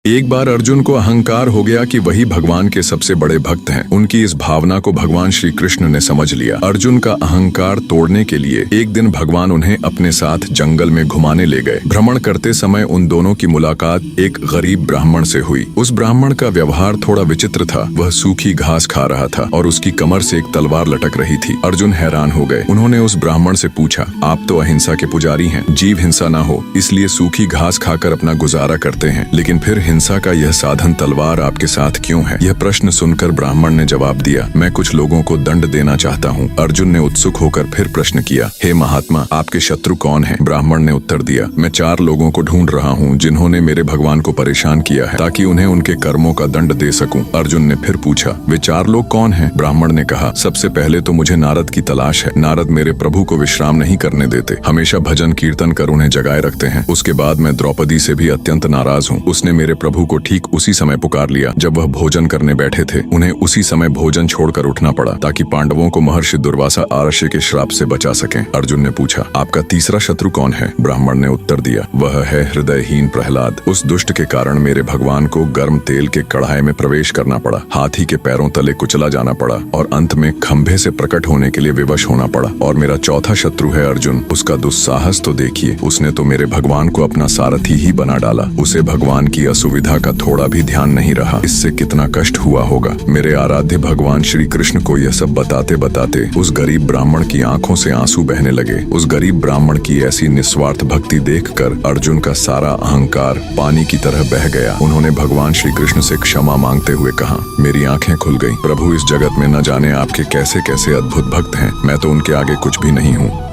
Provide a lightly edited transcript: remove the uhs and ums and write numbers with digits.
एक बार अर्जुन को अहंकार हो गया कि वही भगवान के सबसे बड़े भक्त हैं। उनकी इस भावना को भगवान श्री कृष्ण ने समझ लिया। अर्जुन का अहंकार तोड़ने के लिए एक दिन भगवान उन्हें अपने साथ जंगल में घुमाने ले गए। भ्रमण करते समय उन दोनों की मुलाकात एक गरीब ब्राह्मण से हुई। उस ब्राह्मण का व्यवहार थोड़ा विचित्र था। वह सूखी घास खा रहा था और उसकी कमर से एक तलवार लटक रही थी। अर्जुन हैरान हो गए। उन्होंने उस ब्राह्मण से पूछा, आप तो अहिंसा के पुजारी हैं, जीव हिंसा न हो इसलिए सूखी घास खाकर अपना गुजारा करते हैं, लेकिन फिर हिंसा का यह साधन तलवार आपके साथ क्यों है? यह प्रश्न सुनकर ब्राह्मण ने जवाब दिया, मैं कुछ लोगों को दंड देना चाहता हूँ। अर्जुन ने उत्सुक होकर फिर प्रश्न किया, हे महात्मा, आपके शत्रु कौन है? ब्राह्मण ने उत्तर दिया, मैं 4 लोगों को ढूंढ रहा हूँ जिन्होंने मेरे भगवान को परेशान किया है, ताकि उन्हें उनके कर्मों का दंड दे सकूं। अर्जुन ने फिर पूछा, वे 4 लोग कौन हैं? ब्राह्मण ने कहा, सबसे पहले तो मुझे नारद की तलाश है। नारद मेरे प्रभु को विश्राम नहीं करने देते, हमेशा भजन कीर्तन कर उन्हें जगाए रखते हैं। उसके बाद मैं द्रौपदी से भी अत्यंत नाराज हूँ। उसने मेरे प्रभु को ठीक उसी समय पुकार लिया जब वह भोजन करने बैठे थे। उन्हें उसी समय भोजन छोड़कर उठना पड़ा ताकि पांडवों को महर्षि दुर्वासा आरष्य के श्राप से बचा सकें। अर्जुन ने पूछा, आपका तीसरा शत्रु कौन है? ब्राह्मण ने उत्तर दिया, वह है हृदयहीन प्रहलाद। उस दुष्ट के कारण मेरे भगवान को गर्म तेल के कढ़ाई में प्रवेश करना पड़ा, हाथी के पैरों तले कुचला जाना पड़ा और अंत में खंभे से प्रकट होने के लिए विवश होना पड़ा। और मेरा चौथा शत्रु है अर्जुन। उसका दुस्साहस तो देखिए, उसने तो मेरे भगवान को अपना सारथी ही बना डाला। उसे भगवान की असुविधा का थोड़ा भी ध्यान नहीं रहा। इससे कितना कष्ट हुआ होगा। मेरे आराध्य भगवान श्री कृष्ण को यह सब बताते बताते उस गरीब ब्राह्मण की आंखों से आंसू बहने लगे। उस गरीब ब्राह्मण की ऐसी निस्वार्थ भक्ति देखकर अर्जुन का सारा अहंकार पानी की तरह बह गया। उन्होंने भगवान श्री कृष्ण से क्षमा मांगते हुए कहा, मेरी आंखें खुल गई। प्रभु, इस जगत में न जाने आपके कैसे कैसे अद्भुत भक्त हैं। मैं तो उनके आगे कुछ भी नहीं हूँ।